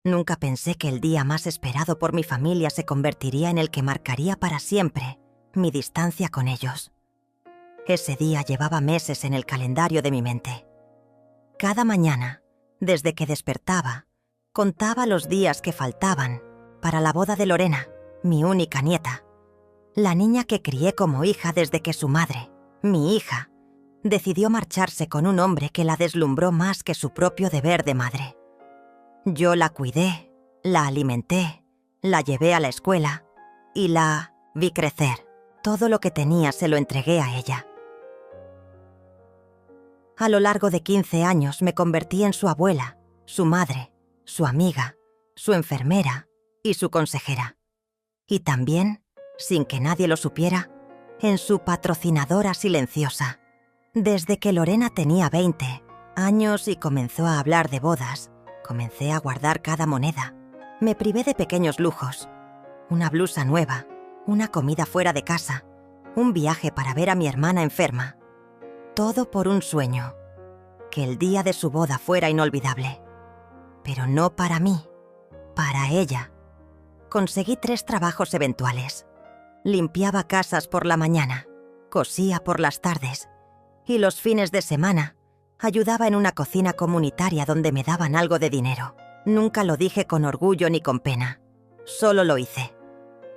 Nunca pensé que el día más esperado por mi familia se convertiría en el que marcaría para siempre mi distancia con ellos. Ese día llevaba meses en el calendario de mi mente. Cada mañana, desde que despertaba, contaba los días que faltaban para la boda de Lorena, mi única nieta, la niña que crié como hija desde que su madre, mi hija, decidió marcharse con un hombre que la deslumbró más que su propio deber de madre. Yo la cuidé, la alimenté, la llevé a la escuela y la vi crecer. Todo lo que tenía se lo entregué a ella. A lo largo de 15 años me convertí en su abuela, su madre, su amiga, su enfermera y su consejera. Y también, sin que nadie lo supiera, en su patrocinadora silenciosa. Desde que Lorena tenía 20 años y comenzó a hablar de bodas, comencé a guardar cada moneda. Me privé de pequeños lujos. Una blusa nueva, una comida fuera de casa, un viaje para ver a mi hermana enferma. Todo por un sueño, que el día de su boda fuera inolvidable. Pero no para mí, para ella. Conseguí 3 trabajos eventuales. Limpiaba casas por la mañana, cosía por las tardes y los fines de semana ayudaba en una cocina comunitaria donde me daban algo de dinero. Nunca lo dije con orgullo ni con pena, solo lo hice.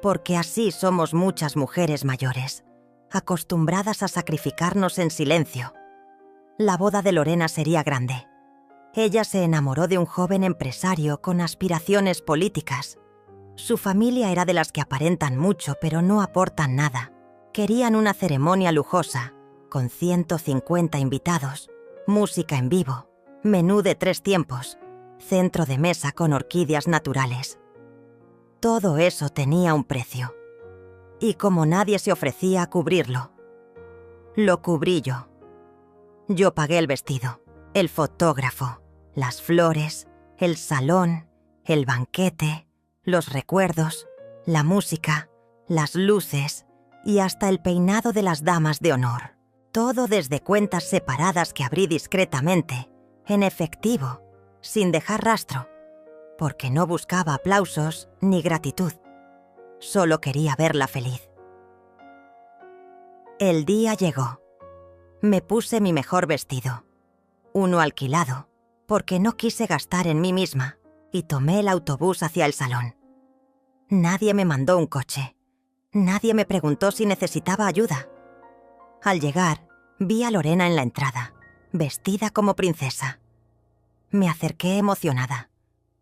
Porque así somos muchas mujeres mayores, acostumbradas a sacrificarnos en silencio. La boda de Lorena sería grande. Ella se enamoró de un joven empresario con aspiraciones políticas. Su familia era de las que aparentan mucho pero no aportan nada. Querían una ceremonia lujosa, con 150 invitados, música en vivo, menú de 3 tiempos, centro de mesa con orquídeas naturales. Todo eso tenía un precio. Y como nadie se ofrecía a cubrirlo, lo cubrí yo. Yo pagué el vestido, el fotógrafo, las flores, el salón, el banquete, los recuerdos, la música, las luces y hasta el peinado de las damas de honor. Todo desde cuentas separadas que abrí discretamente, en efectivo, sin dejar rastro, porque no buscaba aplausos ni gratitud. Solo quería verla feliz. El día llegó. Me puse mi mejor vestido, uno alquilado, porque no quise gastar en mí misma, y tomé el autobús hacia el salón. Nadie me mandó un coche. Nadie me preguntó si necesitaba ayuda. Al llegar, vi a Lorena en la entrada, vestida como princesa. Me acerqué emocionada,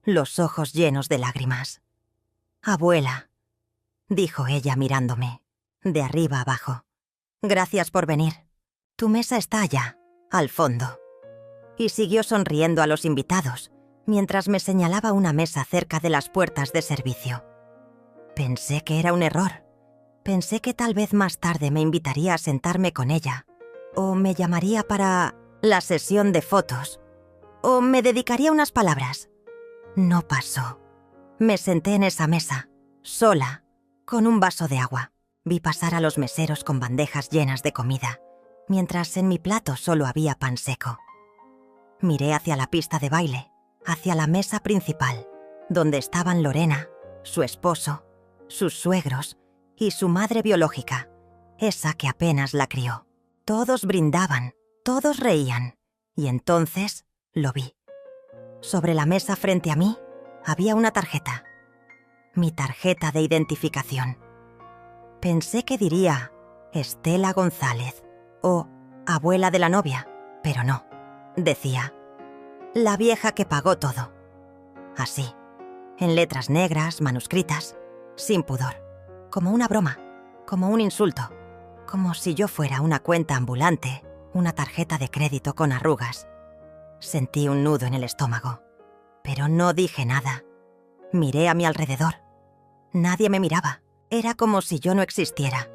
los ojos llenos de lágrimas. «Abuela», dijo ella mirándome, de arriba abajo. «Gracias por venir. Tu mesa está allá, al fondo». Y siguió sonriendo a los invitados, mientras me señalaba una mesa cerca de las puertas de servicio. Pensé que era un error. Pensé que tal vez más tarde me invitaría a sentarme con ella, o me llamaría para la sesión de fotos, o me dedicaría unas palabras. No pasó. Me senté en esa mesa, sola, con un vaso de agua. Vi pasar a los meseros con bandejas llenas de comida, mientras en mi plato solo había pan seco. Miré hacia la pista de baile, hacia la mesa principal, donde estaban Lorena, su esposo, sus suegros y su madre biológica, esa que apenas la crió. Todos brindaban, todos reían, y entonces lo vi. Sobre la mesa frente a mí había una tarjeta, mi tarjeta de identificación. Pensé que diría Estela González o abuela de la novia, pero no. Decía, la vieja que pagó todo. Así, en letras negras, manuscritas, sin pudor, como una broma, como un insulto, como si yo fuera una cuenta ambulante, una tarjeta de crédito con arrugas. Sentí un nudo en el estómago, pero no dije nada. Miré a mi alrededor. Nadie me miraba. Era como si yo no existiera,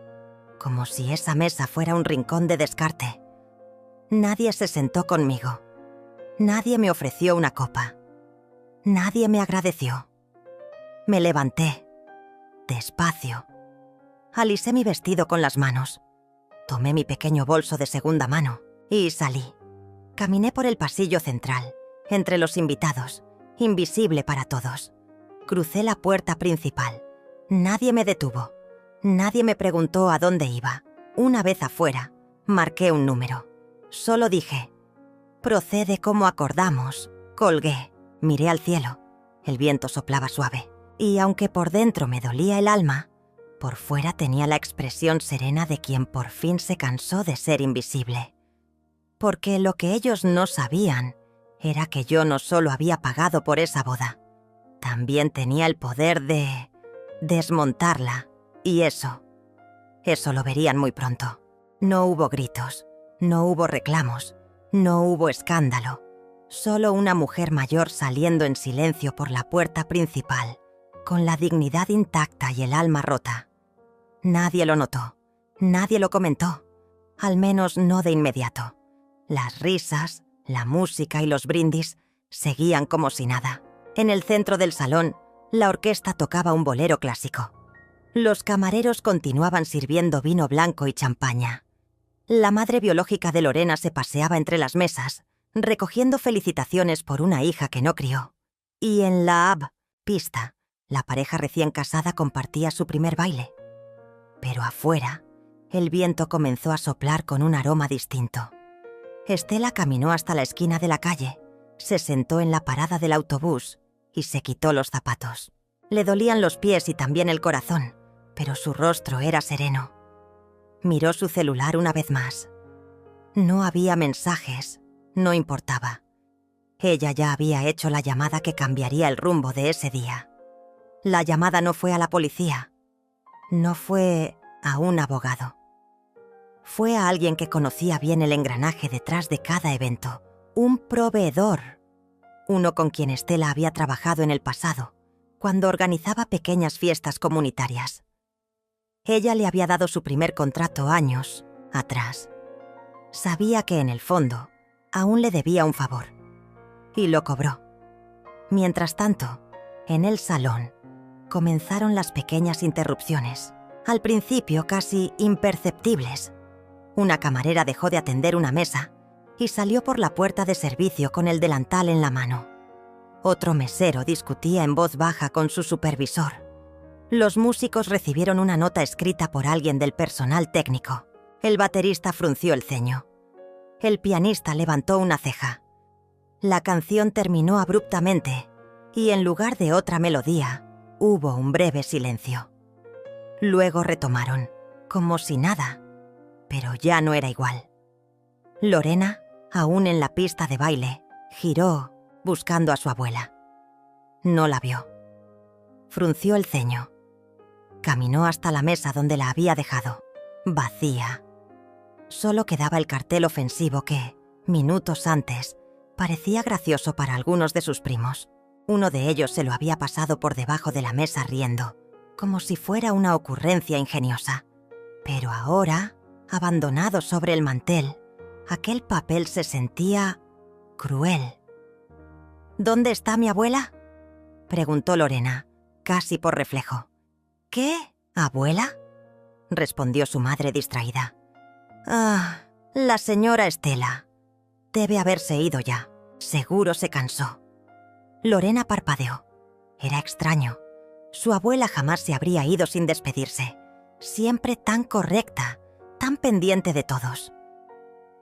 como si esa mesa fuera un rincón de descarte. Nadie se sentó conmigo. Nadie me ofreció una copa. Nadie me agradeció. Me levanté, despacio. Alisé mi vestido con las manos. Tomé mi pequeño bolso de segunda mano y salí. Caminé por el pasillo central, entre los invitados, invisible para todos. Crucé la puerta principal. Nadie me detuvo. Nadie me preguntó a dónde iba. Una vez afuera, marqué un número. Solo dije: «Procede como acordamos». Colgué, miré al cielo. El viento soplaba suave. Y aunque por dentro me dolía el alma, por fuera tenía la expresión serena de quien por fin se cansó de ser invisible. Porque lo que ellos no sabían era que yo no solo había pagado por esa boda, también tenía el poder de desmontarla. Y eso lo verían muy pronto. No hubo gritos, no hubo reclamos, no hubo escándalo. Solo una mujer mayor saliendo en silencio por la puerta principal, con la dignidad intacta y el alma rota. Nadie lo notó, nadie lo comentó, al menos no de inmediato. Las risas, la música y los brindis seguían como si nada. En el centro del salón, la orquesta tocaba un bolero clásico. Los camareros continuaban sirviendo vino blanco y champaña. La madre biológica de Lorena se paseaba entre las mesas, recogiendo felicitaciones por una hija que no crió. Y en la pista, la pareja recién casada compartía su primer baile. Pero afuera, el viento comenzó a soplar con un aroma distinto. Estela caminó hasta la esquina de la calle, se sentó en la parada del autobús y se quitó los zapatos. Le dolían los pies y también el corazón, pero su rostro era sereno. Miró su celular una vez más. No había mensajes, no importaba. Ella ya había hecho la llamada que cambiaría el rumbo de ese día. La llamada no fue a la policía, no fue a un abogado. Fue a alguien que conocía bien el engranaje detrás de cada evento, un proveedor, uno con quien Estela había trabajado en el pasado, cuando organizaba pequeñas fiestas comunitarias. Ella le había dado su primer contrato años atrás. Sabía que en el fondo aún le debía un favor, y lo cobró. Mientras tanto, en el salón, comenzaron las pequeñas interrupciones, al principio casi imperceptibles. Una camarera dejó de atender una mesa y salió por la puerta de servicio con el delantal en la mano. Otro mesero discutía en voz baja con su supervisor. Los músicos recibieron una nota escrita por alguien del personal técnico. El baterista frunció el ceño. El pianista levantó una ceja. La canción terminó abruptamente y en lugar de otra melodía, hubo un breve silencio. Luego retomaron, como si nada, pero ya no era igual. Lorena, aún en la pista de baile, giró buscando a su abuela. No la vio. Frunció el ceño. Caminó hasta la mesa donde la había dejado, vacía. Solo quedaba el cartel ofensivo que, minutos antes, parecía gracioso para algunos de sus primos. Uno de ellos se lo había pasado por debajo de la mesa riendo, como si fuera una ocurrencia ingeniosa. Pero ahora, abandonado sobre el mantel, aquel papel se sentía cruel. «¿Dónde está mi abuela?», preguntó Lorena, casi por reflejo. «¿Qué? ¿Abuela?», respondió su madre distraída. «Ah, la señora Estela. Debe haberse ido ya. Seguro se cansó». Lorena parpadeó. Era extraño. Su abuela jamás se habría ido sin despedirse. Siempre tan correcta, tan pendiente de todos.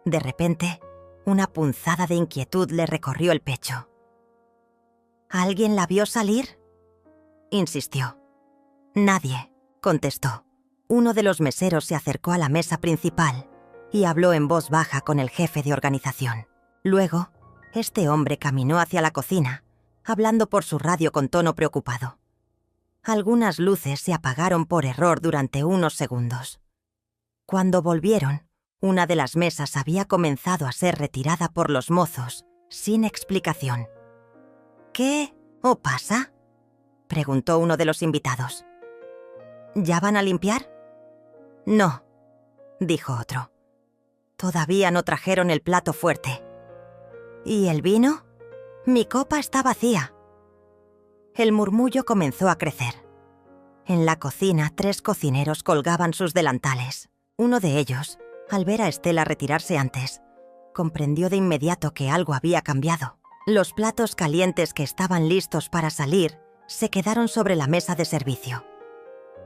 De repente, una punzada de inquietud le recorrió el pecho. «¿Alguien la vio salir?», insistió. «Nadie», contestó. Uno de los meseros se acercó a la mesa principal y habló en voz baja con el jefe de organización. Luego, este hombre caminó hacia la cocina, hablando por su radio con tono preocupado. Algunas luces se apagaron por error durante unos segundos. Cuando volvieron, una de las mesas había comenzado a ser retirada por los mozos, sin explicación. «¿Qué os pasa?», preguntó uno de los invitados. «¿Ya van a limpiar?». «No», dijo otro. «Todavía no trajeron el plato fuerte». «¿Y el vino?». «Mi copa está vacía». El murmullo comenzó a crecer. En la cocina, 3 cocineros colgaban sus delantales. Uno de ellos, al ver a Estela retirarse antes, comprendió de inmediato que algo había cambiado. Los platos calientes que estaban listos para salir se quedaron sobre la mesa de servicio.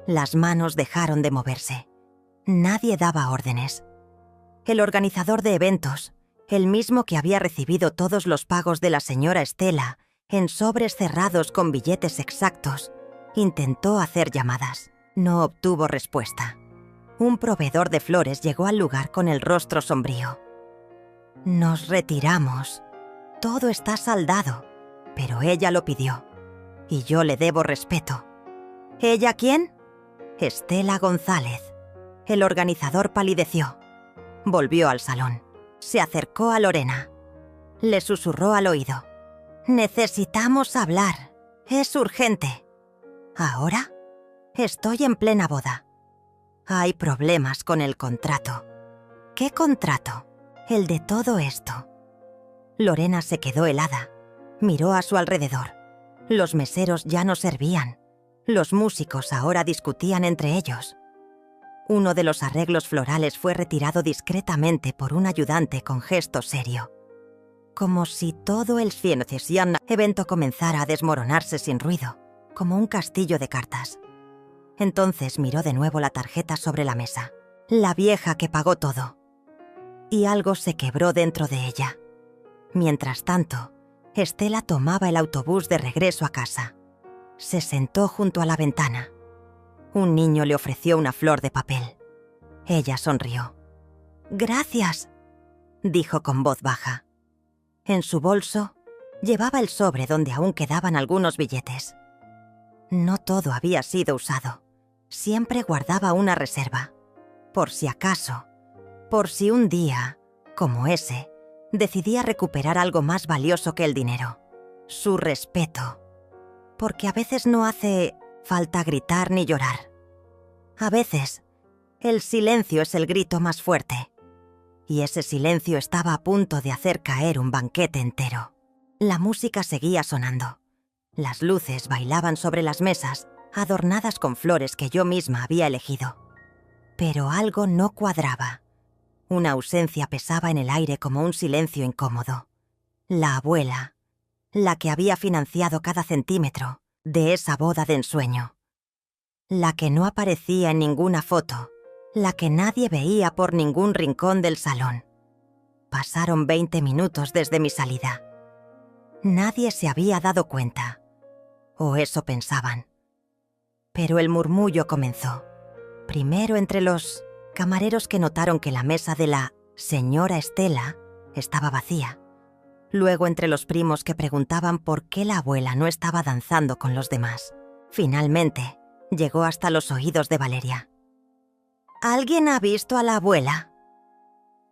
Las manos dejaron de moverse. Nadie daba órdenes. El organizador de eventos, el mismo que había recibido todos los pagos de la señora Estela en sobres cerrados con billetes exactos, intentó hacer llamadas. No obtuvo respuesta. Un proveedor de flores llegó al lugar con el rostro sombrío. «Nos retiramos. Todo está saldado, pero ella lo pidió, y yo le debo respeto». «¿Ella quién?» «Estela González». El organizador palideció. Volvió al salón. Se acercó a Lorena. Le susurró al oído. «Necesitamos hablar. Es urgente». «¿Ahora?» «Estoy en plena boda. Hay problemas con el contrato». «¿Qué contrato?» «El de todo esto». Lorena se quedó helada. Miró a su alrededor. Los meseros ya no servían. Los músicos ahora discutían entre ellos. Uno de los arreglos florales fue retirado discretamente por un ayudante con gesto serio. Como si todo el evento comenzara a desmoronarse sin ruido, como un castillo de cartas. Entonces miró de nuevo la tarjeta sobre la mesa. La vieja que pagó todo. Y algo se quebró dentro de ella. Mientras tanto, Estela tomaba el autobús de regreso a casa. Se sentó junto a la ventana. Un niño le ofreció una flor de papel. Ella sonrió. «Gracias», dijo con voz baja. En su bolso llevaba el sobre donde aún quedaban algunos billetes. No todo había sido usado. Siempre guardaba una reserva. Por si acaso, por si un día, como ese, decidía recuperar algo más valioso que el dinero. Su respeto. Porque a veces no hace falta gritar ni llorar. A veces, el silencio es el grito más fuerte. Y ese silencio estaba a punto de hacer caer un banquete entero. La música seguía sonando. Las luces bailaban sobre las mesas, adornadas con flores que yo misma había elegido. Pero algo no cuadraba. Una ausencia pesaba en el aire como un silencio incómodo. La abuela, la que había financiado cada centímetro de esa boda de ensueño. La que no aparecía en ninguna foto, la que nadie veía por ningún rincón del salón. Pasaron 20 minutos desde mi salida. Nadie se había dado cuenta. O eso pensaban. Pero el murmullo comenzó. Primero entre los camareros que notaron que la mesa de la señora Estela estaba vacía. Luego entre los primos que preguntaban por qué la abuela no estaba danzando con los demás. Finalmente, llegó hasta los oídos de Valeria. «¿Alguien ha visto a la abuela?»,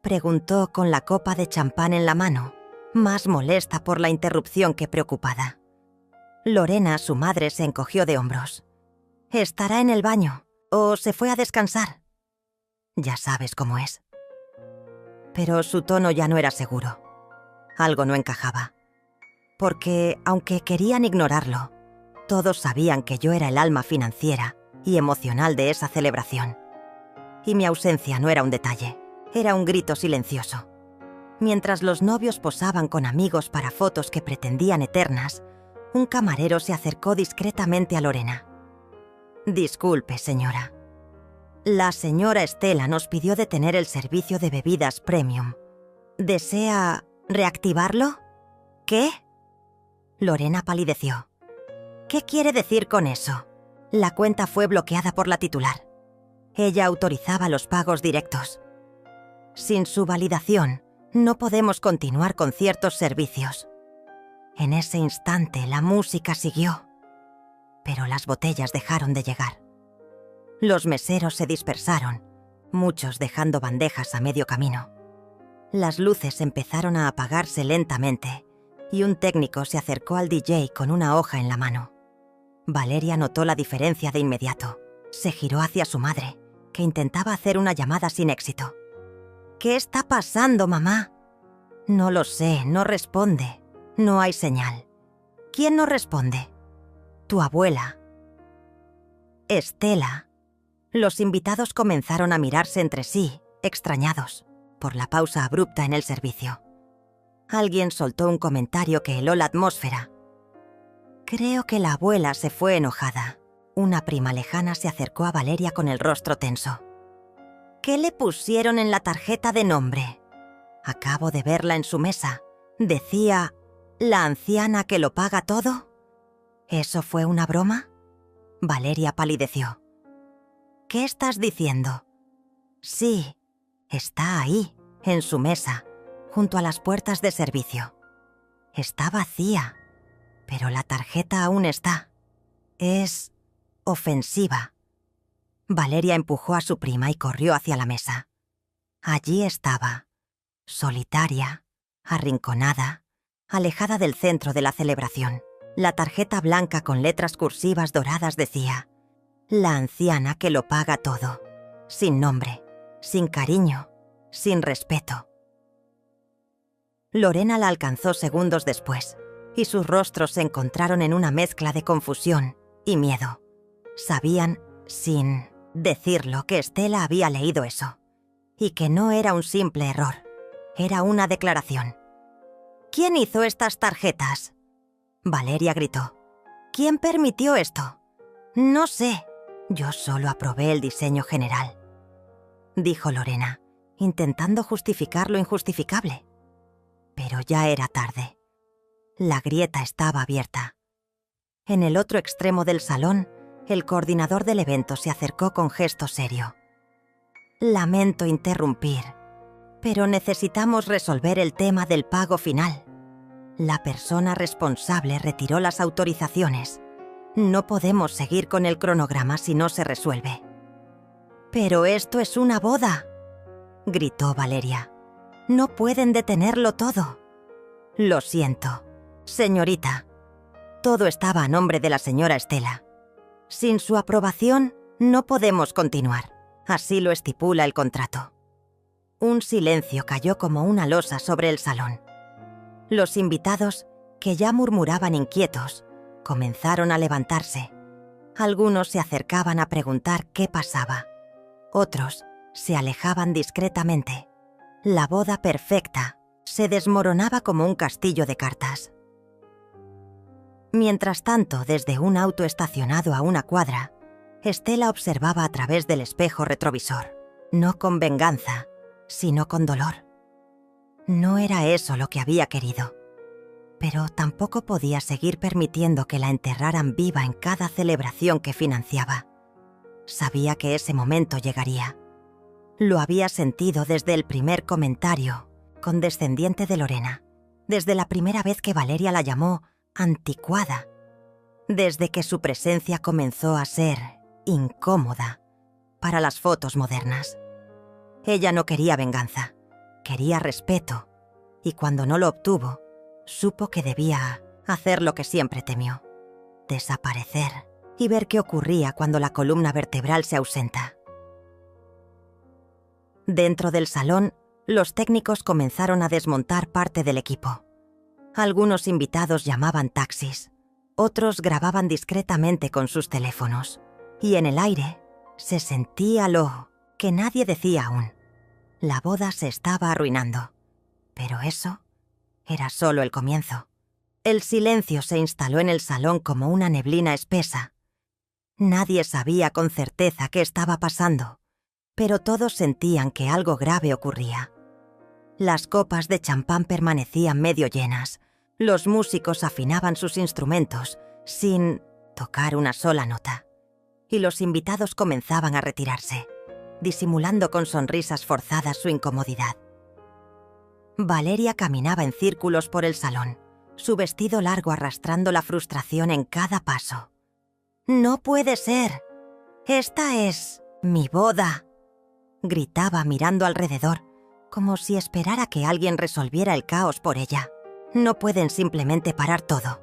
preguntó con la copa de champán en la mano, más molesta por la interrupción que preocupada. Lorena, su madre, se encogió de hombros. «Estará en el baño, o se fue a descansar». Ya sabes cómo es. Pero su tono ya no era seguro. Algo no encajaba. Porque, aunque querían ignorarlo, todos sabían que yo era el alma financiera y emocional de esa celebración. Y mi ausencia no era un detalle, era un grito silencioso. Mientras los novios posaban con amigos para fotos que pretendían eternas, un camarero se acercó discretamente a Lorena. «Disculpe, señora. La señora Estela nos pidió detener el servicio de bebidas premium. ¿Desea reactivarlo?» «¿Qué?». Lorena palideció. «¿Qué quiere decir con eso?». La cuenta fue bloqueada por la titular. Ella autorizaba los pagos directos. Sin su validación, no podemos continuar con ciertos servicios. En ese instante, la música siguió. Pero las botellas dejaron de llegar. Los meseros se dispersaron, muchos dejando bandejas a medio camino. Las luces empezaron a apagarse lentamente y un técnico se acercó al DJ con una hoja en la mano. Valeria notó la diferencia de inmediato. Se giró hacia su madre, que intentaba hacer una llamada sin éxito. «¿Qué está pasando, mamá?». «No lo sé, no responde. No hay señal». «¿Quién no responde?». «Tu abuela». «Estela». Los invitados comenzaron a mirarse entre sí, extrañados, por la pausa abrupta en el servicio. Alguien soltó un comentario que heló la atmósfera. Creo que la abuela se fue enojada. Una prima lejana se acercó a Valeria con el rostro tenso. ¿Qué le pusieron en la tarjeta de nombre? Acabo de verla en su mesa. Decía, ¿la anciana que lo paga todo? ¿Eso fue una broma? Valeria palideció. ¿Qué estás diciendo? Sí, está ahí, en su mesa, junto a las puertas de servicio. Está vacía, pero la tarjeta aún está. Es ofensiva. Valeria empujó a su prima y corrió hacia la mesa. Allí estaba, solitaria, arrinconada, alejada del centro de la celebración. La tarjeta blanca con letras cursivas doradas decía: la anciana que lo paga todo, sin nombre, sin cariño, sin respeto. Lorena la alcanzó segundos después, y sus rostros se encontraron en una mezcla de confusión y miedo. Sabían, sin decirlo, que Estela había leído eso, y que no era un simple error, era una declaración. ¿Quién hizo estas tarjetas? Valeria gritó. ¿Quién permitió esto? No sé, yo solo aprobé el diseño general, dijo Lorena, intentando justificar lo injustificable. Pero ya era tarde. La grieta estaba abierta. En el otro extremo del salón, el coordinador del evento se acercó con gesto serio. Lamento interrumpir, pero necesitamos resolver el tema del pago final. La persona responsable retiró las autorizaciones. No podemos seguir con el cronograma si no se resuelve. «Pero esto es una boda», gritó Valeria. «No pueden detenerlo todo». «Lo siento, señorita. Todo estaba a nombre de la señora Estela. Sin su aprobación, no podemos continuar. Así lo estipula el contrato». Un silencio cayó como una losa sobre el salón. Los invitados, que ya murmuraban inquietos, comenzaron a levantarse. Algunos se acercaban a preguntar qué pasaba. Otros se alejaban discretamente. La boda perfecta se desmoronaba como un castillo de cartas. Mientras tanto, desde un auto estacionado a una cuadra, Estela observaba a través del espejo retrovisor, no con venganza, sino con dolor. No era eso lo que había querido, pero tampoco podía seguir permitiendo que la enterraran viva en cada celebración que financiaba. Sabía que ese momento llegaría. Lo había sentido desde el primer comentario condescendiente de Lorena, desde la primera vez que Valeria la llamó anticuada, desde que su presencia comenzó a ser incómoda para las fotos modernas. Ella no quería venganza, quería respeto, y cuando no lo obtuvo, supo que debía hacer lo que siempre temió: desaparecer y ver qué ocurría cuando la columna vertebral se ausenta. Dentro del salón, los técnicos comenzaron a desmontar parte del equipo. Algunos invitados llamaban taxis, otros grababan discretamente con sus teléfonos, y en el aire se sentía lo que nadie decía aún: la boda se estaba arruinando. Pero eso era solo el comienzo. El silencio se instaló en el salón como una neblina espesa. Nadie sabía con certeza qué estaba pasando, pero todos sentían que algo grave ocurría. Las copas de champán permanecían medio llenas. Los músicos afinaban sus instrumentos sin tocar una sola nota, y los invitados comenzaban a retirarse, disimulando con sonrisas forzadas su incomodidad. Valeria caminaba en círculos por el salón, su vestido largo arrastrando la frustración en cada paso. «No puede ser. Esta es mi boda», gritaba mirando alrededor, como si esperara que alguien resolviera el caos por ella. No pueden simplemente parar todo.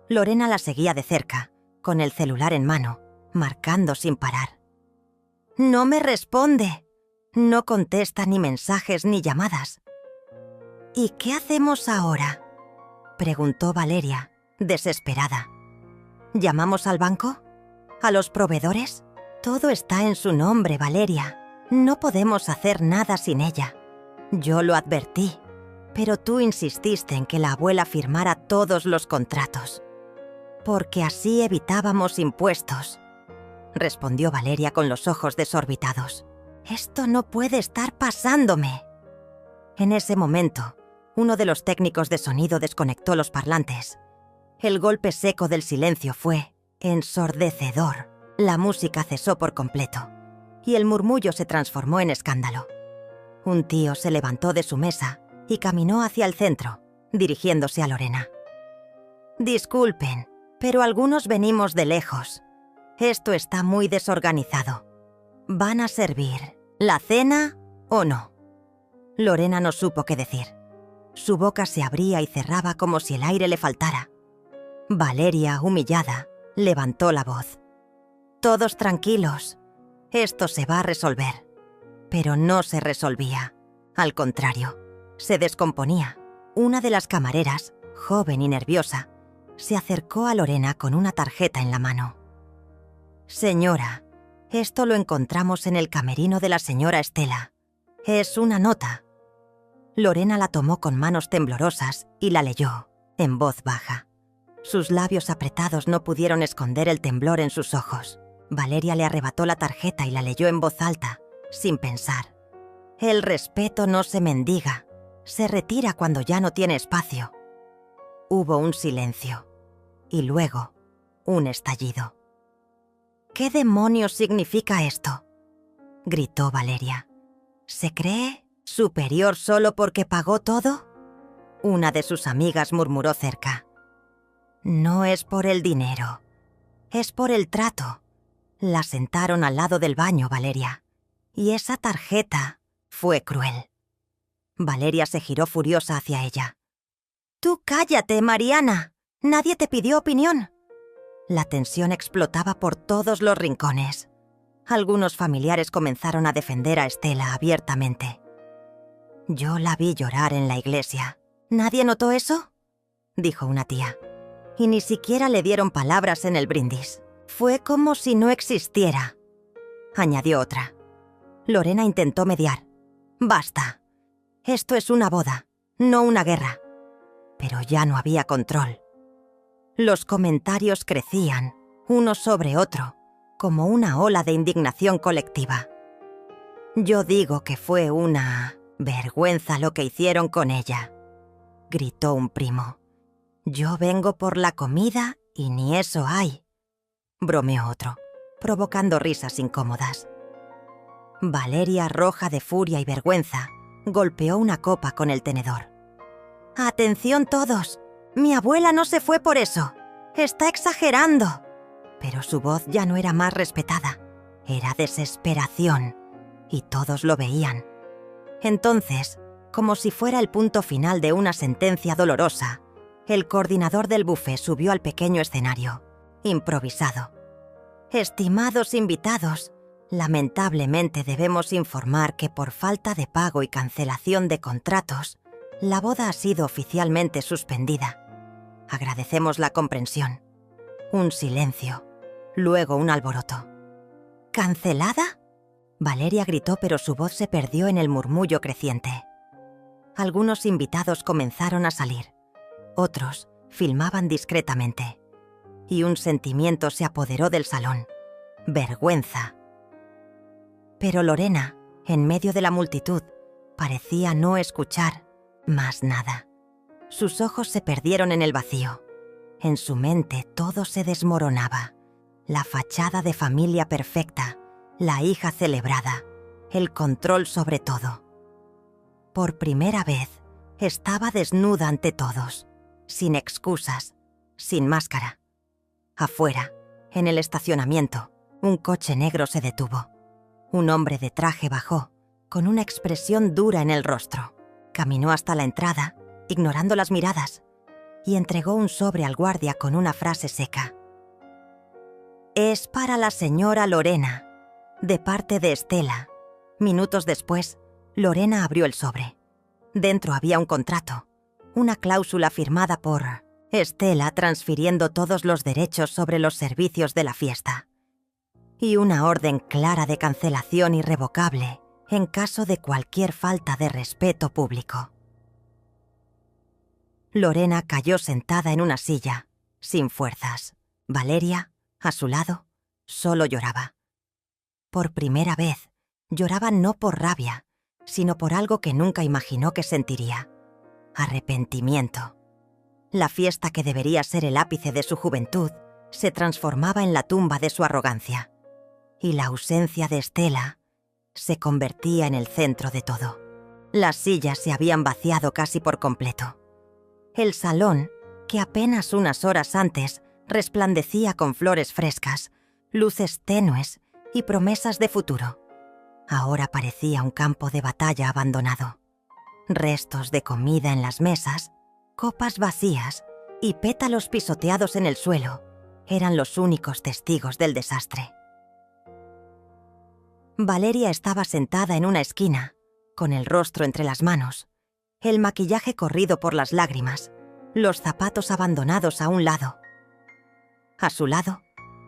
Lorena la seguía de cerca, con el celular en mano, marcando sin parar. «No me responde. No contesta ni mensajes ni llamadas». «¿Y qué hacemos ahora?», preguntó Valeria, desesperada. «¿Llamamos al banco? ¿A los proveedores? Todo está en su nombre, Valeria. No podemos hacer nada sin ella. Yo lo advertí. Pero tú insististe en que la abuela firmara todos los contratos, porque así evitábamos impuestos, respondió Valeria con los ojos desorbitados. Esto no puede estar pasándome. En ese momento, uno de los técnicos de sonido desconectó los parlantes. El golpe seco del silencio fue ensordecedor. La música cesó por completo, y el murmullo se transformó en escándalo. Un tío se levantó de su mesa y caminó hacia el centro, dirigiéndose a Lorena. Disculpen, pero algunos venimos de lejos. Esto está muy desorganizado. ¿Van a servir la cena o no? Lorena no supo qué decir. Su boca se abría y cerraba como si el aire le faltara. Valeria, humillada, levantó la voz. Todos tranquilos. Esto se va a resolver. Pero no se resolvía. Al contrario, se descomponía. Una de las camareras, joven y nerviosa, se acercó a Lorena con una tarjeta en la mano. Señora, esto lo encontramos en el camerino de la señora Estela. Es una nota. Lorena la tomó con manos temblorosas y la leyó, en voz baja. Sus labios apretados no pudieron esconder el temblor en sus ojos. Valeria le arrebató la tarjeta y la leyó en voz alta, sin pensar. El respeto no se mendiga, se retira cuando ya no tiene espacio. Hubo un silencio, y luego un estallido. ¿Qué demonios significa esto?, gritó Valeria. ¿Se cree superior solo porque pagó todo?, una de sus amigas murmuró cerca. No es por el dinero, es por el trato. La sentaron al lado del baño, Valeria. Y esa tarjeta fue cruel. Valeria se giró furiosa hacia ella. «Tú cállate, Mariana. Nadie te pidió opinión». La tensión explotaba por todos los rincones. Algunos familiares comenzaron a defender a Estela abiertamente. Yo la vi llorar en la iglesia. ¿Nadie notó eso?, dijo una tía. Y ni siquiera le dieron palabras en el brindis. Fue como si no existiera, añadió otra. Lorena intentó mediar. Basta. Esto es una boda, no una guerra. Pero ya no había control. Los comentarios crecían, uno sobre otro, como una ola de indignación colectiva. Yo digo que fue una vergüenza lo que hicieron con ella, gritó un primo. Yo vengo por la comida y ni eso hay, bromeó otro, provocando risas incómodas. Valeria, roja de furia y vergüenza, golpeó una copa con el tenedor. «Atención todos, mi abuela no se fue por eso, está exagerando». Pero su voz ya no era más respetada, era desesperación, y todos lo veían. Entonces, como si fuera el punto final de una sentencia dolorosa, el coordinador del buffet subió al pequeño escenario, improvisado. «Estimados invitados, lamentablemente debemos informar que por falta de pago y cancelación de contratos, la boda ha sido oficialmente suspendida. Agradecemos la comprensión». Un silencio, luego un alboroto. ¿Cancelada?, Valeria gritó, pero su voz se perdió en el murmullo creciente. Algunos invitados comenzaron a salir. Otros filmaban discretamente. Y un sentimiento se apoderó del salón. Vergüenza. Pero Lorena, en medio de la multitud, parecía no escuchar más nada. Sus ojos se perdieron en el vacío. En su mente todo se desmoronaba. La fachada de familia perfecta, la hija celebrada, el control sobre todo. Por primera vez, estaba desnuda ante todos, sin excusas, sin máscara. Afuera, en el estacionamiento, un coche negro se detuvo. Un hombre de traje bajó, con una expresión dura en el rostro. Caminó hasta la entrada, ignorando las miradas, y entregó un sobre al guardia con una frase seca. «Es para la señora Lorena, de parte de Estela». Minutos después, Lorena abrió el sobre. Dentro había un contrato, una cláusula firmada por Estela transfiriendo todos los derechos sobre los servicios de la fiesta. Y una orden clara de cancelación irrevocable en caso de cualquier falta de respeto público. Lorena cayó sentada en una silla, sin fuerzas. Valeria, a su lado, solo lloraba. Por primera vez, lloraba no por rabia, sino por algo que nunca imaginó que sentiría: arrepentimiento. La fiesta que debería ser el ápice de su juventud se transformaba en la tumba de su arrogancia, y la ausencia de Estela se convertía en el centro de todo. Las sillas se habían vaciado casi por completo. El salón, que apenas unas horas antes resplandecía con flores frescas, luces tenues y promesas de futuro, ahora parecía un campo de batalla abandonado. Restos de comida en las mesas, copas vacías y pétalos pisoteados en el suelo eran los únicos testigos del desastre. Valeria estaba sentada en una esquina, con el rostro entre las manos, el maquillaje corrido por las lágrimas, los zapatos abandonados a un lado. A su lado,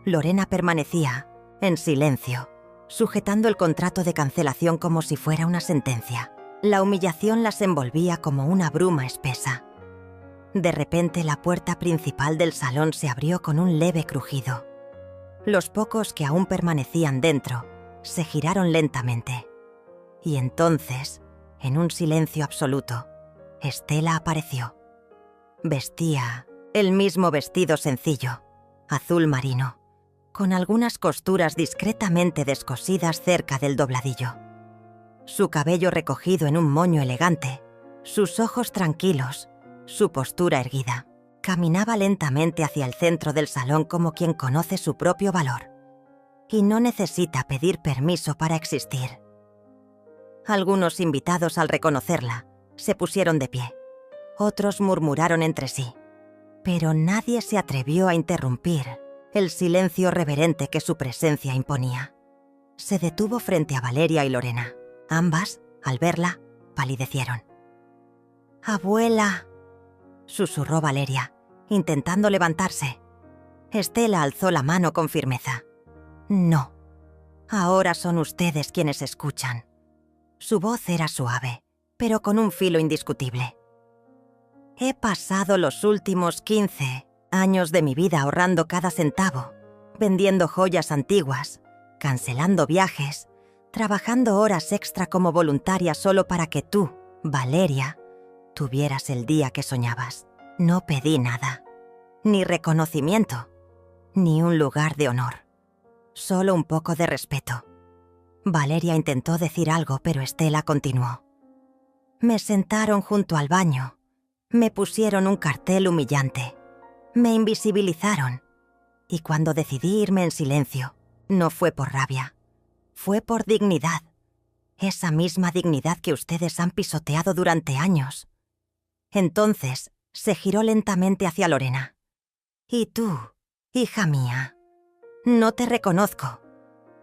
Lorena permanecía, en silencio, sujetando el contrato de cancelación como si fuera una sentencia. La humillación las envolvía como una bruma espesa. De repente, la puerta principal del salón se abrió con un leve crujido. Los pocos que aún permanecían dentro se giraron lentamente. Y entonces, en un silencio absoluto, Estela apareció. Vestía el mismo vestido sencillo, azul marino, con algunas costuras discretamente descosidas cerca del dobladillo. Su cabello recogido en un moño elegante, sus ojos tranquilos, su postura erguida. Caminaba lentamente hacia el centro del salón como quien conoce su propio valor y no necesita pedir permiso para existir. Algunos invitados, al reconocerla, se pusieron de pie. Otros murmuraron entre sí, pero nadie se atrevió a interrumpir el silencio reverente que su presencia imponía. Se detuvo frente a Valeria y Lorena. Ambas, al verla, palidecieron. «Abuela», susurró Valeria, intentando levantarse. Estela alzó la mano con firmeza. «No, ahora son ustedes quienes escuchan». Su voz era suave, pero con un filo indiscutible. «He pasado los últimos 15 años de mi vida ahorrando cada centavo, vendiendo joyas antiguas, cancelando viajes, trabajando horas extra como voluntaria solo para que tú, Valeria, tuvieras el día que soñabas. No pedí nada, ni reconocimiento, ni un lugar de honor, solo un poco de respeto». Valeria intentó decir algo, pero Estela continuó. «Me sentaron junto al baño, me pusieron un cartel humillante, me invisibilizaron, y cuando decidí irme en silencio, no fue por rabia, fue por dignidad, esa misma dignidad que ustedes han pisoteado durante años». Entonces se giró lentamente hacia Lorena. «Y tú, hija mía, no te reconozco.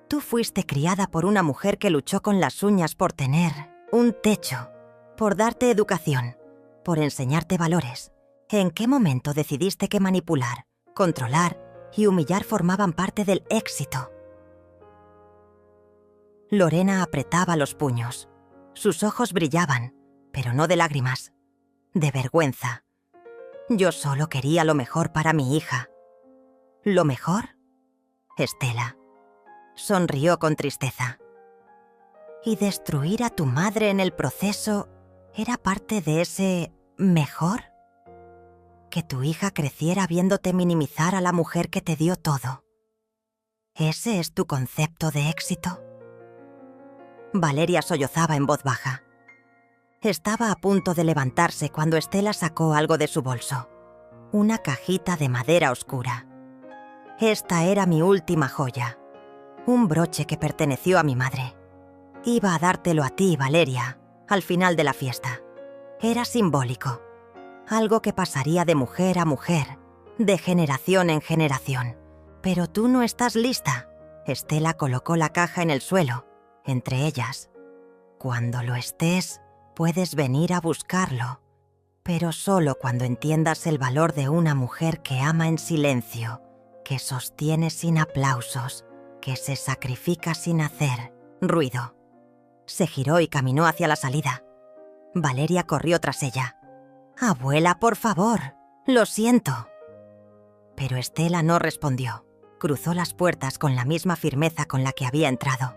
Tú fuiste criada por una mujer que luchó con las uñas por tener un techo, por darte educación, por enseñarte valores. ¿En qué momento decidiste que manipular, controlar y humillar formaban parte del éxito?» Lorena apretaba los puños. Sus ojos brillaban, pero no de lágrimas, de vergüenza. «Yo solo quería lo mejor para mi hija». «¿Lo mejor?» Estela sonrió con tristeza. «¿Y destruir a tu madre en el proceso era parte de ese mejor? Que tu hija creciera viéndote minimizar a la mujer que te dio todo. ¿Ese es tu concepto de éxito?» Valeria sollozaba en voz baja. Estaba a punto de levantarse cuando Estela sacó algo de su bolso. Una cajita de madera oscura. «Esta era mi última joya. Un broche que perteneció a mi madre. Iba a dártelo a ti, Valeria, al final de la fiesta. Era simbólico. Algo que pasaría de mujer a mujer, de generación en generación. Pero tú no estás lista». Estela colocó la caja en el suelo, entre ellas. «Cuando lo estés, puedes venir a buscarlo, pero solo cuando entiendas el valor de una mujer que ama en silencio, que sostiene sin aplausos, que se sacrifica sin hacer ruido». Se giró y caminó hacia la salida. Valeria corrió tras ella. Abuela, por favor, lo siento. Pero Estela no respondió. Cruzó las puertas con la misma firmeza con la que había entrado.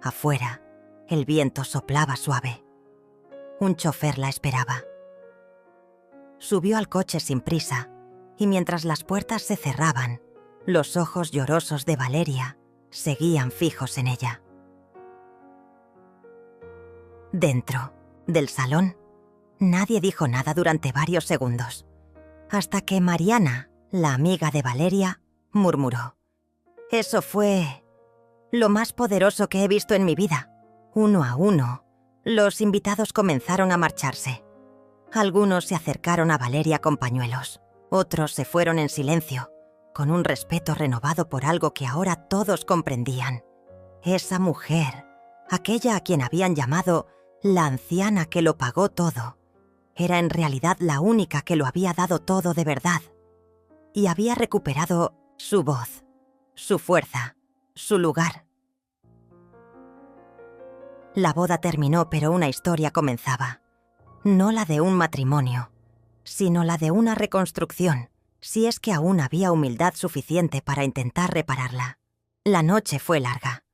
Afuera, el viento soplaba suave. Un chofer la esperaba. Subió al coche sin prisa, y mientras las puertas se cerraban, los ojos llorosos de Valeria seguían fijos en ella. Dentro del salón, nadie dijo nada durante varios segundos, hasta que Mariana, la amiga de Valeria, murmuró: «Eso fue lo más poderoso que he visto en mi vida». Uno a uno, los invitados comenzaron a marcharse. Algunos se acercaron a Valeria con pañuelos, otros se fueron en silencio, con un respeto renovado por algo que ahora todos comprendían. Esa mujer, aquella a quien habían llamado la anciana que lo pagó todo, era en realidad la única que lo había dado todo de verdad, y había recuperado su voz, su fuerza, su lugar. La boda terminó, pero una historia comenzaba. No la de un matrimonio, sino la de una reconstrucción, si es que aún había humildad suficiente para intentar repararla. La noche fue larga.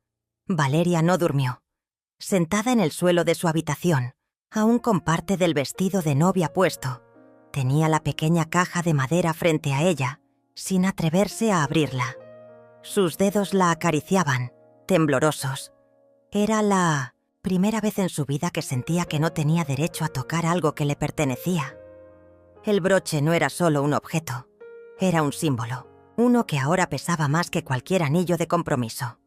Valeria no durmió. Sentada en el suelo de su habitación, aún con parte del vestido de novia puesto, tenía la pequeña caja de madera frente a ella, sin atreverse a abrirla. Sus dedos la acariciaban, temblorosos. Era la primera vez en su vida que sentía que no tenía derecho a tocar algo que le pertenecía. El broche no era solo un objeto, era un símbolo, uno que ahora pesaba más que cualquier anillo de compromiso.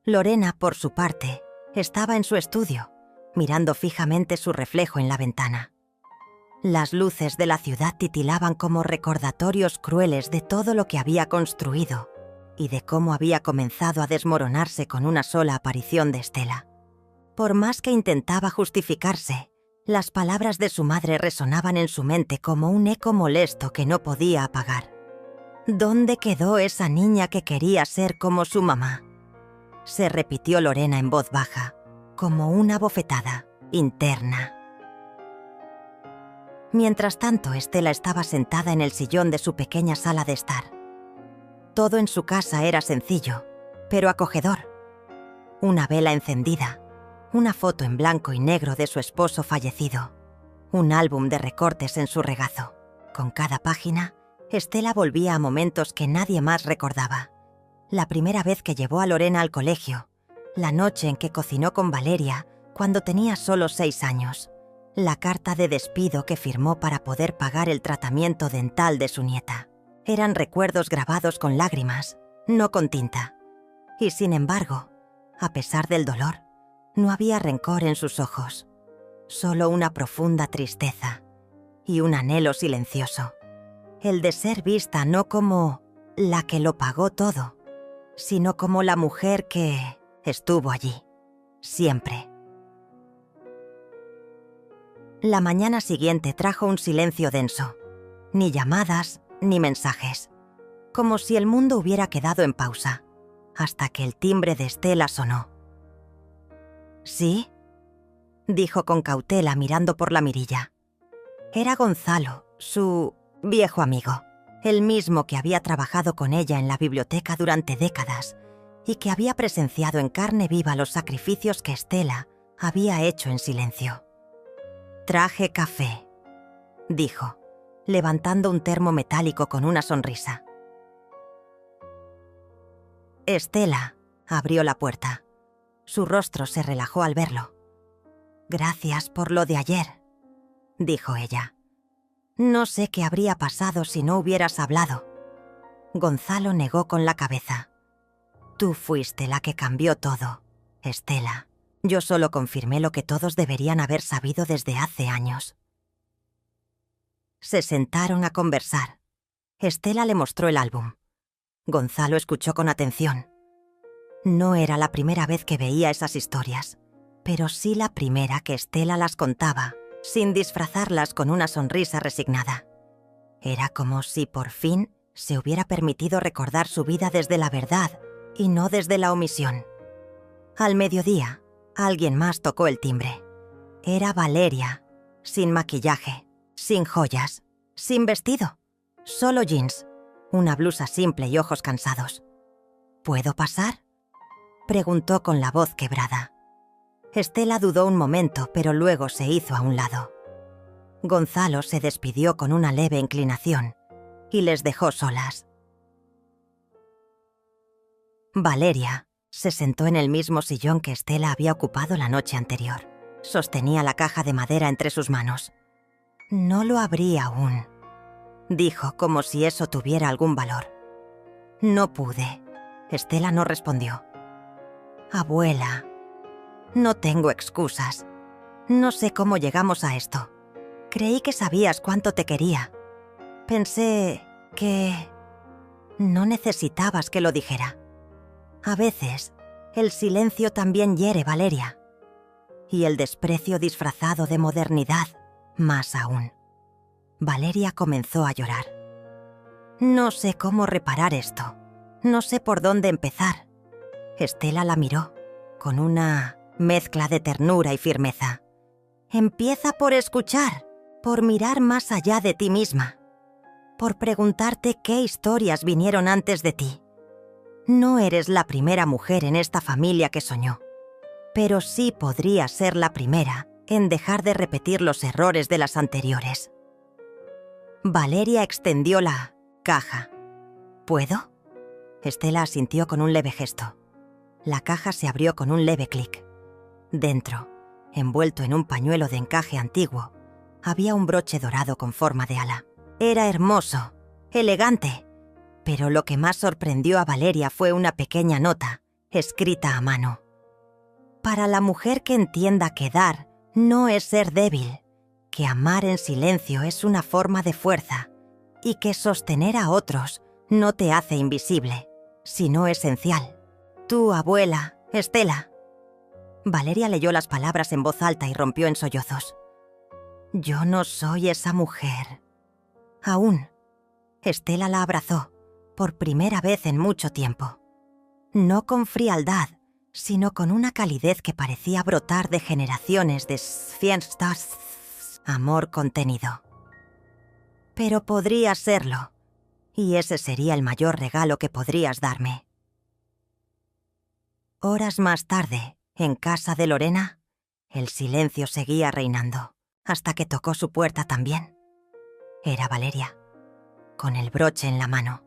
Lorena, por su parte, estaba en su estudio, mirando fijamente su reflejo en la ventana. Las luces de la ciudad titilaban como recordatorios crueles de todo lo que había construido y de cómo había comenzado a desmoronarse con una sola aparición de Estela. Por más que intentaba justificarse, las palabras de su madre resonaban en su mente como un eco molesto que no podía apagar. ¿Dónde quedó esa niña que quería ser como su mamá? Se repitió Lorena en voz baja, como una bofetada interna. Mientras tanto, Estela estaba sentada en el sillón de su pequeña sala de estar. Todo en su casa era sencillo, pero acogedor. Una vela encendida, una foto en blanco y negro de su esposo fallecido, un álbum de recortes en su regazo. Con cada página, Estela volvía a momentos que nadie más recordaba. La primera vez que llevó a Lorena al colegio, la noche en que cocinó con Valeria cuando tenía solo 6 años, la carta de despido que firmó para poder pagar el tratamiento dental de su nieta. Eran recuerdos grabados con lágrimas, no con tinta. Y sin embargo, a pesar del dolor, no había rencor en sus ojos, solo una profunda tristeza y un anhelo silencioso, el de ser vista no como la que lo pagó todo, sino como la mujer que estuvo allí, siempre. La mañana siguiente trajo un silencio denso, ni llamadas ni mensajes, como si el mundo hubiera quedado en pausa, hasta que el timbre de Estela sonó. ¿Sí?, dijo con cautela mirando por la mirilla. Era Gonzalo, su viejo amigo, el mismo que había trabajado con ella en la biblioteca durante décadas y que había presenciado en carne viva los sacrificios que Estela había hecho en silencio. «Traje café», dijo, levantando un termo metálico con una sonrisa. Estela abrió la puerta. Su rostro se relajó al verlo. «Gracias por lo de ayer», dijo ella. «No sé qué habría pasado si no hubieras hablado». Gonzalo negó con la cabeza. «Tú fuiste la que cambió todo, Estela. Yo solo confirmé lo que todos deberían haber sabido desde hace años». Se sentaron a conversar. Estela le mostró el álbum. Gonzalo escuchó con atención. No era la primera vez que veía esas historias, pero sí la primera que Estela las contaba, sin disfrazarlas con una sonrisa resignada. Era como si por fin se hubiera permitido recordar su vida desde la verdad y no desde la omisión. Al mediodía, alguien más tocó el timbre. Era Valeria, sin maquillaje, sin joyas, sin vestido, solo jeans, una blusa simple y ojos cansados. ¿Puedo pasar?, preguntó con la voz quebrada. Estela dudó un momento, pero luego se hizo a un lado. Gonzalo se despidió con una leve inclinación y les dejó solas. Valeria se sentó en el mismo sillón que Estela había ocupado la noche anterior. Sostenía la caja de madera entre sus manos. «No lo abrí aún», dijo, como si eso tuviera algún valor. «No pude». Estela no respondió. «Abuela, no tengo excusas. No sé cómo llegamos a esto. Creí que sabías cuánto te quería. Pensé que no necesitabas que lo dijera. A veces, el silencio también hiere, Valeria. Y el desprecio disfrazado de modernidad, más aún». Valeria comenzó a llorar. «No sé cómo reparar esto. No sé por dónde empezar». Estela la miró, con una mezcla de ternura y firmeza. «Empieza por escuchar, por mirar más allá de ti misma, por preguntarte qué historias vinieron antes de ti. No eres la primera mujer en esta familia que soñó, pero sí podrías ser la primera en dejar de repetir los errores de las anteriores». Valeria extendió la caja. «¿Puedo?». Estela asintió con un leve gesto. La caja se abrió con un leve clic. Dentro, envuelto en un pañuelo de encaje antiguo, había un broche dorado con forma de ala. Era hermoso, elegante, pero lo que más sorprendió a Valeria fue una pequeña nota, escrita a mano. «Para la mujer que entienda que dar no es ser débil, que amar en silencio es una forma de fuerza y que sostener a otros no te hace invisible, sino esencial. Tu abuela, Estela». Valeria leyó las palabras en voz alta y rompió en sollozos. «Yo no soy esa mujer. Aún». Estela la abrazó, por primera vez en mucho tiempo. No con frialdad, sino con una calidez que parecía brotar de generaciones de amor contenido. «Pero podría serlo, y ese sería el mayor regalo que podrías darme». Horas más tarde, en casa de Lorena, el silencio seguía reinando, hasta que tocó su puerta también. Era Valeria, con el broche en la mano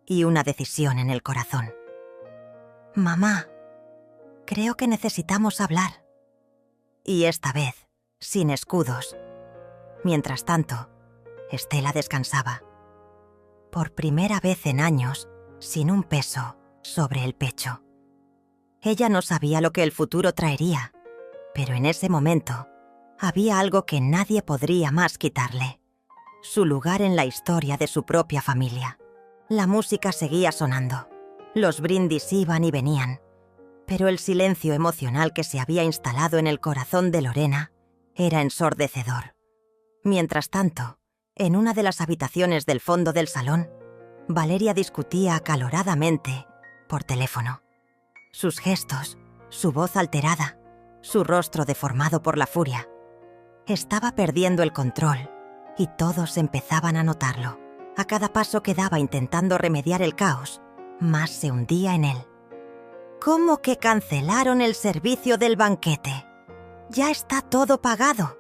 y una decisión en el corazón. «Mamá, creo que necesitamos hablar». Y esta vez, sin escudos. Mientras tanto, Estela descansaba. Por primera vez en años, sin un peso sobre el pecho. Ella no sabía lo que el futuro traería, pero en ese momento había algo que nadie podría más quitarle: su lugar en la historia de su propia familia. La música seguía sonando, los brindis iban y venían, pero el silencio emocional que se había instalado en el corazón de Lorena era ensordecedor. Mientras tanto, en una de las habitaciones del fondo del salón, Valeria discutía acaloradamente por teléfono. Sus gestos, su voz alterada, su rostro deformado por la furia. Estaba perdiendo el control y todos empezaban a notarlo. A cada paso que daba intentando remediar el caos, más se hundía en él. «¿Cómo que cancelaron el servicio del banquete? Ya está todo pagado»,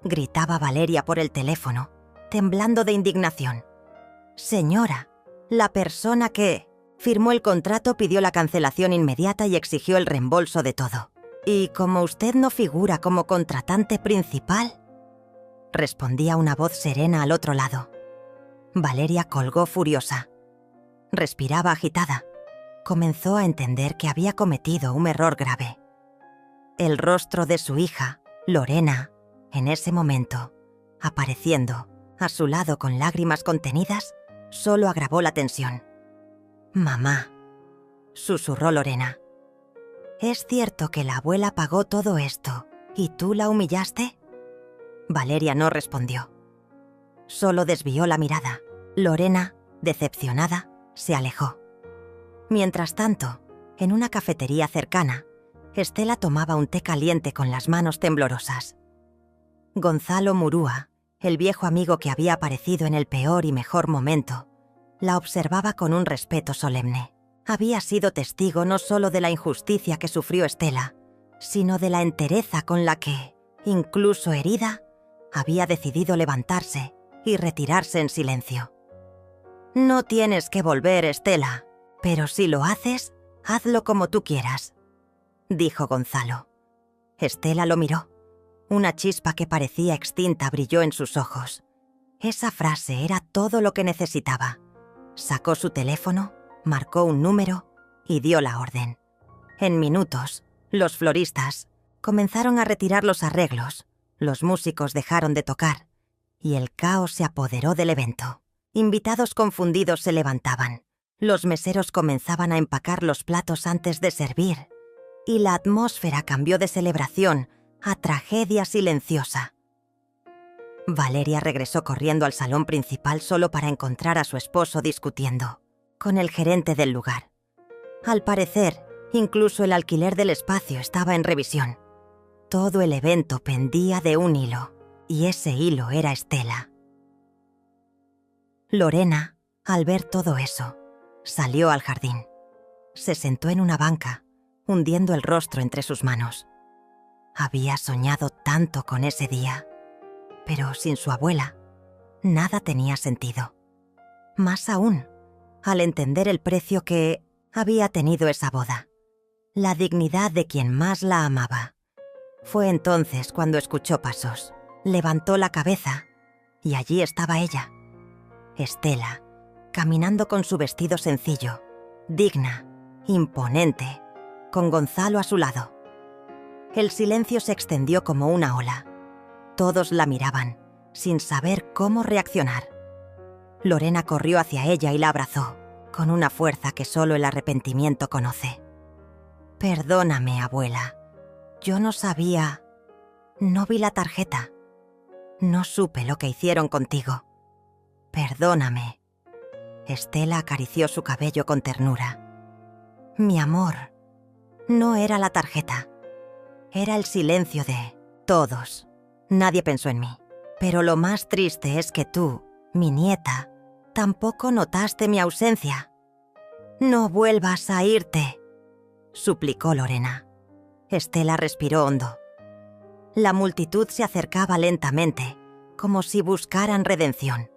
gritaba Valeria por el teléfono, temblando de indignación. «Señora, la persona que firmó el contrato pidió la cancelación inmediata y exigió el reembolso de todo. Y como usted no figura como contratante principal», respondía una voz serena al otro lado. Valeria colgó furiosa. Respiraba agitada. Comenzó a entender que había cometido un error grave. El rostro de su hija, Lorena, en ese momento, apareciendo a su lado con lágrimas contenidas, solo agravó la tensión. «Mamá», susurró Lorena, «¿es cierto que la abuela pagó todo esto y tú la humillaste?». Valeria no respondió. Solo desvió la mirada. Lorena, decepcionada, se alejó. Mientras tanto, en una cafetería cercana, Estela tomaba un té caliente con las manos temblorosas. Gonzalo Murúa El viejo amigo que había aparecido en el peor y mejor momento la observaba con un respeto solemne. Había sido testigo no solo de la injusticia que sufrió Estela, sino de la entereza con la que, incluso herida, había decidido levantarse y retirarse en silencio. «No tienes que volver, Estela, pero si lo haces, hazlo como tú quieras», dijo Gonzalo. Estela lo miró. Una chispa que parecía extinta brilló en sus ojos. Esa frase era todo lo que necesitaba. Sacó su teléfono, marcó un número y dio la orden. En minutos, los floristas comenzaron a retirar los arreglos, los músicos dejaron de tocar y el caos se apoderó del evento. Invitados confundidos se levantaban. Los meseros comenzaban a empacar los platos antes de servir y la atmósfera cambió de celebración a tragedia silenciosa. Valeria regresó corriendo al salón principal solo para encontrar a su esposo discutiendo con el gerente del lugar. Al parecer, incluso el alquiler del espacio estaba en revisión. Todo el evento pendía de un hilo, y ese hilo era Estela. Lorena, al ver todo eso, salió al jardín. Se sentó en una banca, hundiendo el rostro entre sus manos. Había soñado tanto con ese día, pero sin su abuela, nada tenía sentido. Más aún, al entender el precio que había tenido esa boda, la dignidad de quien más la amaba. Fue entonces cuando escuchó pasos. Levantó la cabeza y allí estaba ella, Estela, caminando con su vestido sencillo, digna, imponente, con Gonzalo a su lado. El silencio se extendió como una ola. Todos la miraban, sin saber cómo reaccionar. Lorena corrió hacia ella y la abrazó, con una fuerza que solo el arrepentimiento conoce. «Perdóname, abuela. Yo no sabía. No vi la tarjeta. No supe lo que hicieron contigo. Perdóname». Estela acarició su cabello con ternura. «Mi amor, no era la tarjeta. Era el silencio de todos. Nadie pensó en mí. Pero lo más triste es que tú, mi nieta, tampoco notaste mi ausencia. No vuelvas a irte», suplicó Lorena. Estela respiró hondo. La multitud se acercaba lentamente, como si buscaran redención.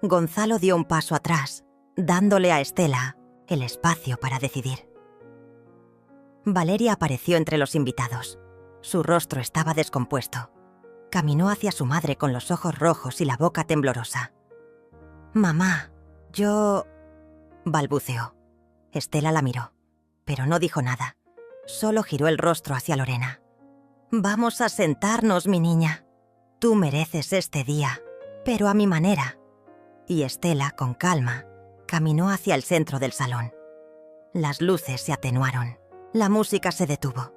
Gonzalo dio un paso atrás, dándole a Estela el espacio para decidir. Valeria apareció entre los invitados. Su rostro estaba descompuesto. Caminó hacia su madre con los ojos rojos y la boca temblorosa. «Mamá, yo...», balbuceó. Estela la miró, pero no dijo nada. Solo giró el rostro hacia Lorena. «Vamos a sentarnos, mi niña. Tú mereces este día, pero a mi manera». Y Estela, con calma, caminó hacia el centro del salón. Las luces se atenuaron. La música se detuvo.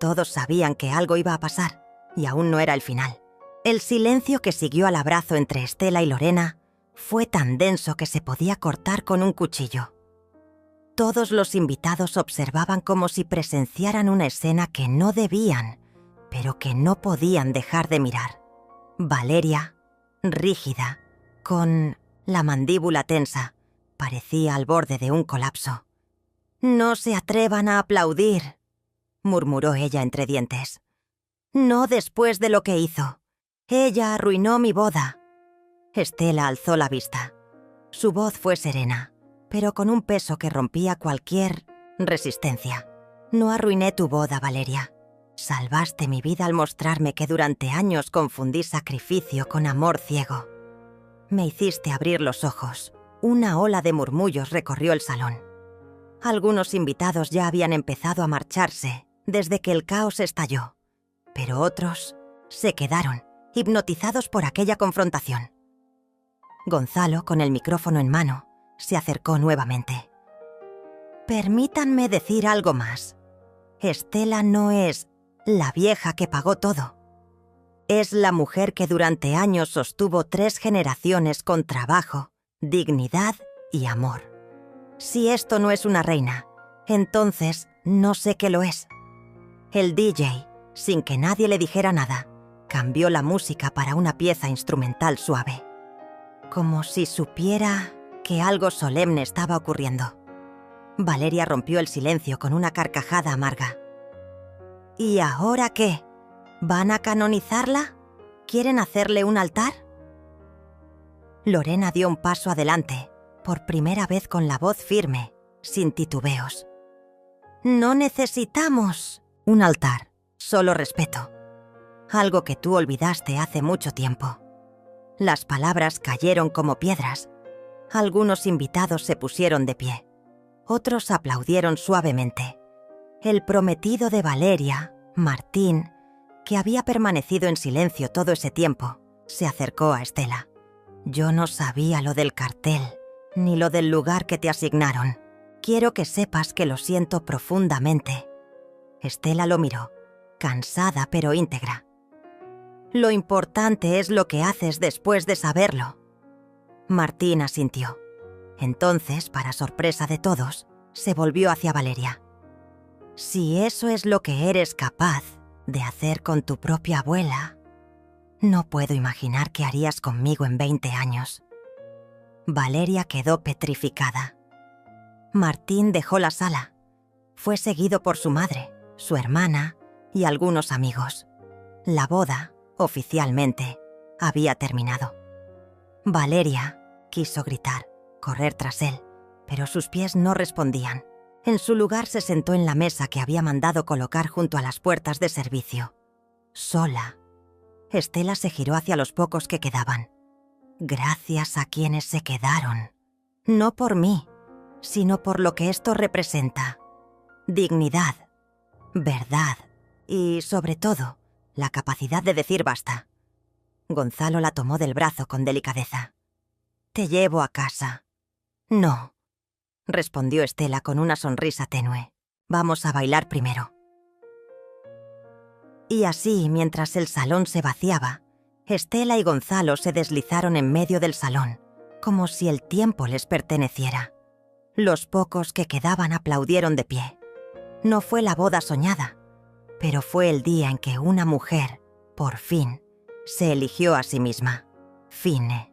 Todos sabían que algo iba a pasar, y aún no era el final. El silencio que siguió al abrazo entre Estela y Lorena fue tan denso que se podía cortar con un cuchillo. Todos los invitados observaban como si presenciaran una escena que no debían, pero que no podían dejar de mirar. Valeria, rígida, con la mandíbula tensa, parecía al borde de un colapso. «No se atrevan a aplaudir», murmuró ella entre dientes. «No después de lo que hizo. Ella arruinó mi boda». Estela alzó la vista. Su voz fue serena, pero con un peso que rompía cualquier resistencia. «No arruiné tu boda, Valeria. Salvaste mi vida al mostrarme que durante años confundí sacrificio con amor ciego. Me hiciste abrir los ojos». Una ola de murmullos recorrió el salón. Algunos invitados ya habían empezado a marcharse desde que el caos estalló, pero otros se quedaron, hipnotizados por aquella confrontación. Gonzalo, con el micrófono en mano, se acercó nuevamente. «Permítanme decir algo más. Estela no es la vieja que pagó todo. Es la mujer que durante años sostuvo 3 generaciones con trabajo, dignidad y amor. Si esto no es una reina, entonces no sé qué lo es». El DJ, sin que nadie le dijera nada, cambió la música para una pieza instrumental suave, como si supiera que algo solemne estaba ocurriendo. Valeria rompió el silencio con una carcajada amarga. ¿Y ahora qué? ¿Van a canonizarla? ¿Quieren hacerle un altar? Lorena dio un paso adelante, por primera vez con la voz firme, sin titubeos. No necesitamos un altar, solo respeto. Algo que tú olvidaste hace mucho tiempo. Las palabras cayeron como piedras. Algunos invitados se pusieron de pie. Otros aplaudieron suavemente. El prometido de Valeria, Martín, que había permanecido en silencio todo ese tiempo, se acercó a Estela. Yo no sabía lo del cartel, ni lo del lugar que te asignaron. Quiero que sepas que lo siento profundamente. Estela lo miró, cansada pero íntegra. Lo importante es lo que haces después de saberlo. Martín asintió. Entonces, para sorpresa de todos, se volvió hacia Valeria. Si eso es lo que eres capaz de hacer con tu propia abuela, no puedo imaginar qué harías conmigo en 20 años. Valeria quedó petrificada. Martín dejó la sala. Fue seguido por su madre, su hermana y algunos amigos. La boda, oficialmente, había terminado. Valeria quiso gritar, correr tras él, pero sus pies no respondían. En su lugar se sentó en la mesa que había mandado colocar junto a las puertas de servicio. Sola. Estela se giró hacia los pocos que quedaban. Gracias a quienes se quedaron. No por mí, sino por lo que esto representa. Dignidad, verdad y, sobre todo, la capacidad de decir basta. Gonzalo la tomó del brazo con delicadeza. «Te llevo a casa». «No», respondió Estela con una sonrisa tenue. «Vamos a bailar primero». Y así, mientras el salón se vaciaba, Estela y Gonzalo se deslizaron en medio del salón, como si el tiempo les perteneciera. Los pocos que quedaban aplaudieron de pie. No fue la boda soñada, pero fue el día en que una mujer, por fin, se eligió a sí misma. Fine.